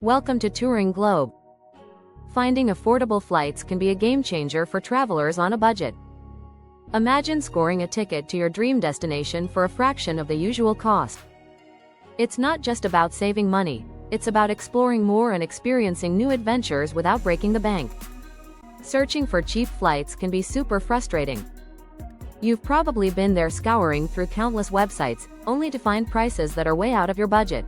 Welcome to Touring Globe. Finding affordable flights can be a game changer for travelers on a budget. Imagine scoring a ticket to your dream destination for a fraction of the usual cost. It's not just about saving money, it's about exploring more and experiencing new adventures without breaking the bank. Searching for cheap flights can be super frustrating. You've probably been there scouring through countless websites, only to find prices that are way out of your budget.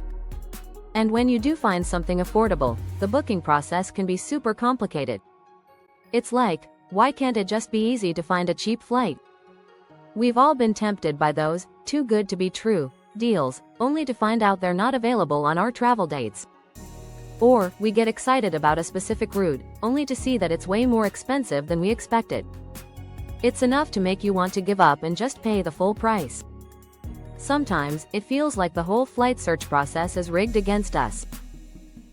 And when you do find something affordable, the booking process can be super complicated. It's like, why can't it just be easy to find a cheap flight? We've all been tempted by those too good to be true deals, only to find out they're not available on our travel dates. Or, we get excited about a specific route, only to see that it's way more expensive than we expected. It's enough to make you want to give up and just pay the full price. Sometimes, it feels like the whole flight search process is rigged against us.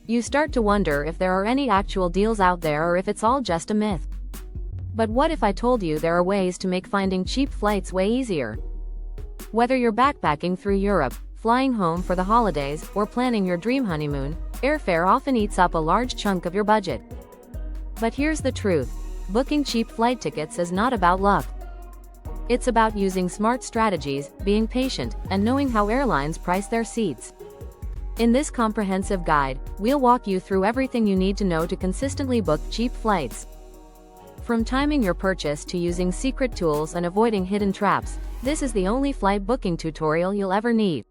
You start to wonder if there are any actual deals out there or if it's all just a myth. But what if I told you there are ways to make finding cheap flights way easier? Whether you're backpacking through Europe, flying home for the holidays, or planning your dream honeymoon, airfare often eats up a large chunk of your budget. But here's the truth: booking cheap flight tickets is not about luck. It's about using smart strategies, being patient, and knowing how airlines price their seats. In this comprehensive guide, we'll walk you through everything you need to know to consistently book cheap flights. From timing your purchase to using secret tools and avoiding hidden traps, this is the only flight booking tutorial you'll ever need.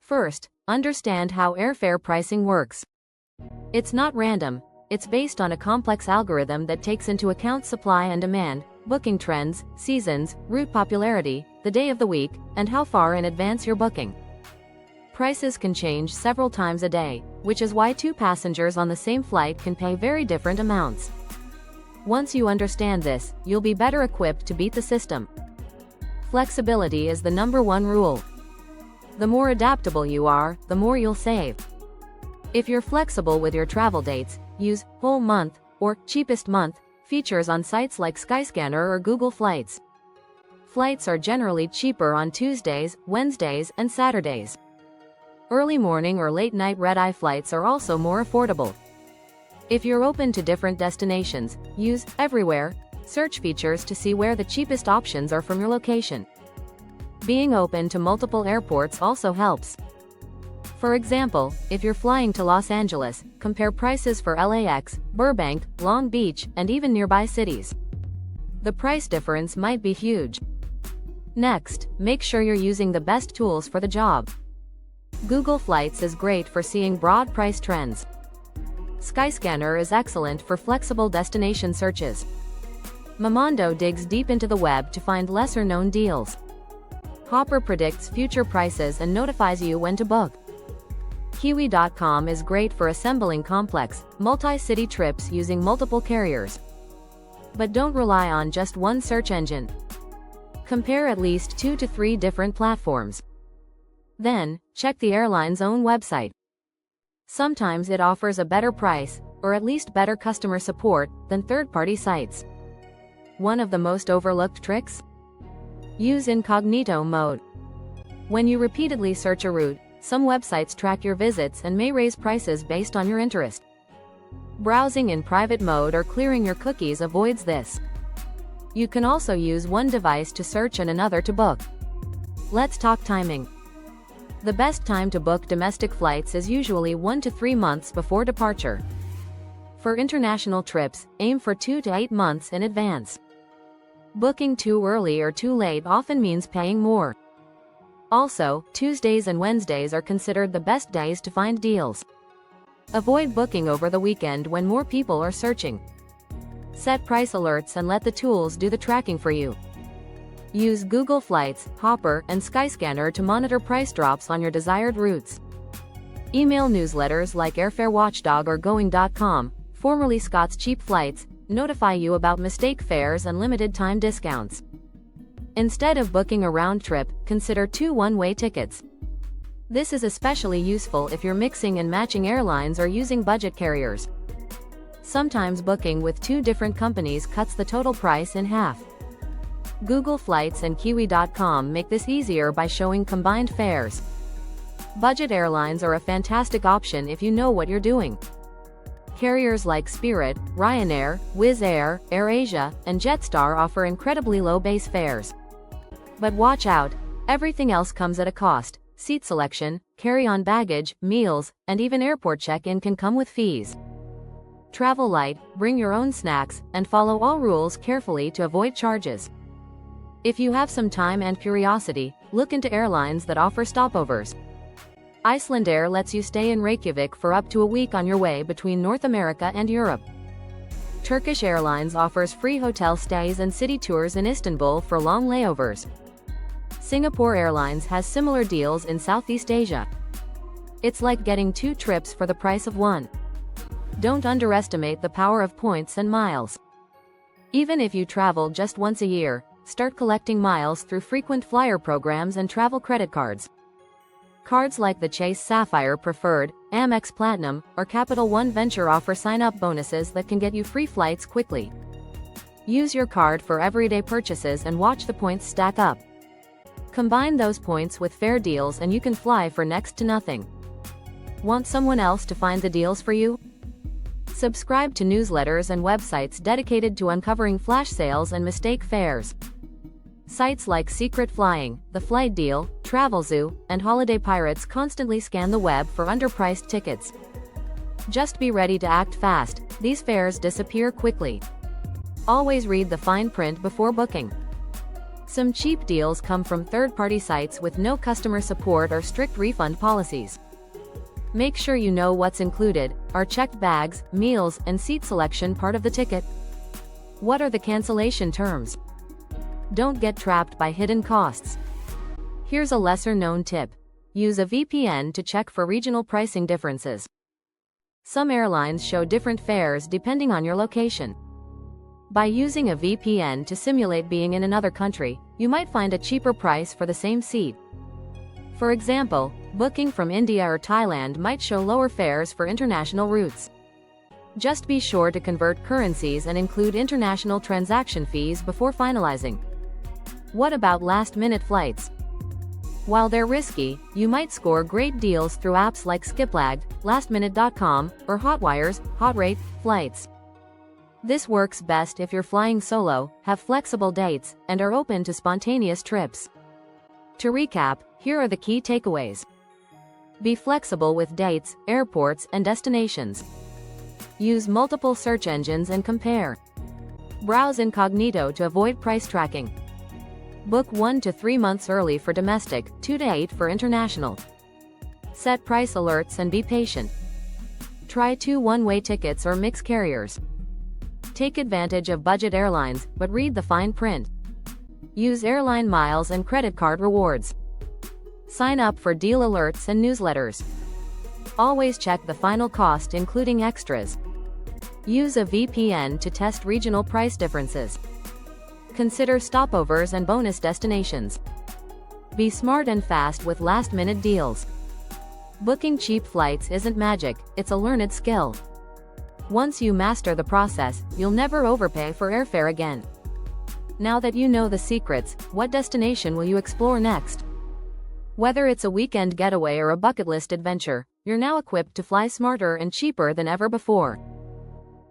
First, understand how airfare pricing works. It's not random, it's based on a complex algorithm that takes into account supply and demand, booking trends, seasons, route popularity, the day of the week, and how far in advance you're booking. Prices can change several times a day, which is why two passengers on the same flight can pay very different amounts. Once you understand this, you'll be better equipped to beat the system. Flexibility is the #1 rule. The more adaptable you are, the more you'll save. If you're flexible with your travel dates, use whole month or cheapest month features on sites like Skyscanner or Google Flights. Flights are generally cheaper on Tuesdays, Wednesdays, and Saturdays. Early morning or late night red-eye flights are also more affordable. If you're open to different destinations, use Everywhere search features to see where the cheapest options are from your location. Being open to multiple airports also helps. For example, if you're flying to Los Angeles, compare prices for LAX, Burbank, Long Beach, and even nearby cities. The price difference might be huge. Next, make sure you're using the best tools for the job. Google Flights is great for seeing broad price trends. Skyscanner is excellent for flexible destination searches. Momondo digs deep into the web to find lesser-known deals. Hopper predicts future prices and notifies you when to book. Kiwi.com is great for assembling complex, multi-city trips using multiple carriers. But don't rely on just one search engine. Compare at least 2 to 3 different platforms. Then, check the airline's own website. Sometimes it offers a better price, or at least better customer support, than third-party sites. One of the most overlooked tricks? Use incognito mode. When you repeatedly search a route, some websites track your visits and may raise prices based on your interest. Browsing in private mode or clearing your cookies avoids this. You can also use one device to search and another to book. Let's talk timing. The best time to book domestic flights is usually 1 to 3 months before departure. For international trips, aim for 2 to 8 months in advance. Booking too early or too late often means paying more. Also, Tuesdays and Wednesdays are considered the best days to find deals. Avoid booking over the weekend when more people are searching. Set price alerts and let the tools do the tracking for you. Use Google Flights, Hopper, and Skyscanner to monitor price drops on your desired routes. Email newsletters like Airfare Watchdog or Going.com, formerly Scott's Cheap Flights, notify you about mistake fares and limited time discounts. Instead of booking a round trip, consider 2 one-way tickets. This is especially useful if you're mixing and matching airlines or using budget carriers. Sometimes booking with 2 different companies cuts the total price in half. Google Flights and Kiwi.com make this easier by showing combined fares. Budget airlines are a fantastic option if you know what you're doing. Carriers like Spirit, Ryanair, Wizz Air, AirAsia, and Jetstar offer incredibly low base fares. But watch out, everything else comes at a cost. Seat selection, carry-on baggage, meals, and even airport check-in can come with fees. Travel light, bring your own snacks, and follow all rules carefully to avoid charges. If you have some time and curiosity, look into airlines that offer stopovers. Icelandair lets you stay in Reykjavik for up to a week on your way between North America and Europe. Turkish Airlines offers free hotel stays and city tours in Istanbul for long layovers. Singapore Airlines has similar deals in Southeast Asia. It's like getting 2 trips for the price of 1. Don't underestimate the power of points and miles. Even if you travel just once a year, start collecting miles through frequent flyer programs and travel credit cards. Cards like the Chase Sapphire Preferred, Amex Platinum, or Capital One Venture offer sign-up bonuses that can get you free flights quickly. Use your card for everyday purchases and watch the points stack up. Combine those points with fair deals and you can fly for next to nothing. Want someone else to find the deals for you? Subscribe to newsletters and websites dedicated to uncovering flash sales and mistake fares. Sites like Secret Flying, The Flight Deal, Travelzoo, and Holiday Pirates constantly scan the web for underpriced tickets. Just be ready to act fast, these fares disappear quickly. Always read the fine print before booking. Some cheap deals come from third-party sites with no customer support or strict refund policies. Make sure you know what's included. Are checked bags, meals, and seat selection part of the ticket? What are the cancellation terms? Don't get trapped by hidden costs. Here's a lesser-known tip. Use a VPN to check for regional pricing differences. Some airlines show different fares depending on your location. By using a VPN to simulate being in another country, you might find a cheaper price for the same seat. For example, booking from India or Thailand might show lower fares for international routes. Just be sure to convert currencies and include international transaction fees before finalizing. What about last-minute flights? While they're risky, you might score great deals through apps like Skiplagged, Lastminute.com, or Hotwires, HotRate, Flights. This works best if you're flying solo, have flexible dates, and are open to spontaneous trips. To recap, here are the key takeaways. Be flexible with dates, airports, and destinations. Use multiple search engines and compare. Browse incognito to avoid price tracking. Book 1 to 3 months early for domestic, 2 to 8 for international. Set price alerts and be patient. Try 2 one-way tickets or mix carriers. Take advantage of budget airlines, but read the fine print. Use airline miles and credit card rewards. Sign up for deal alerts and newsletters. Always check the final cost including extras. Use a VPN to test regional price differences. Consider stopovers and bonus destinations. Be smart and fast with last-minute deals. Booking cheap flights isn't magic, it's a learned skill. Once you master the process, you'll never overpay for airfare again. Now that you know the secrets, what destination will you explore next? Whether it's a weekend getaway or a bucket list adventure, you're now equipped to fly smarter and cheaper than ever before.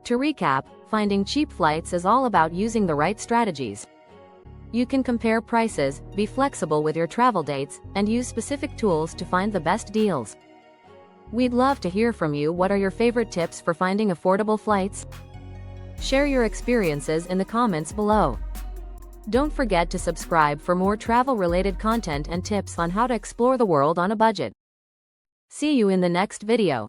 To recap, finding cheap flights is all about using the right strategies. You can compare prices, be flexible with your travel dates, and use specific tools to find the best deals. We'd love to hear from you. What are your favorite tips for finding affordable flights? Share your experiences in the comments below. Don't forget to subscribe for more travel-related content and tips on how to explore the world on a budget. See you in the next video.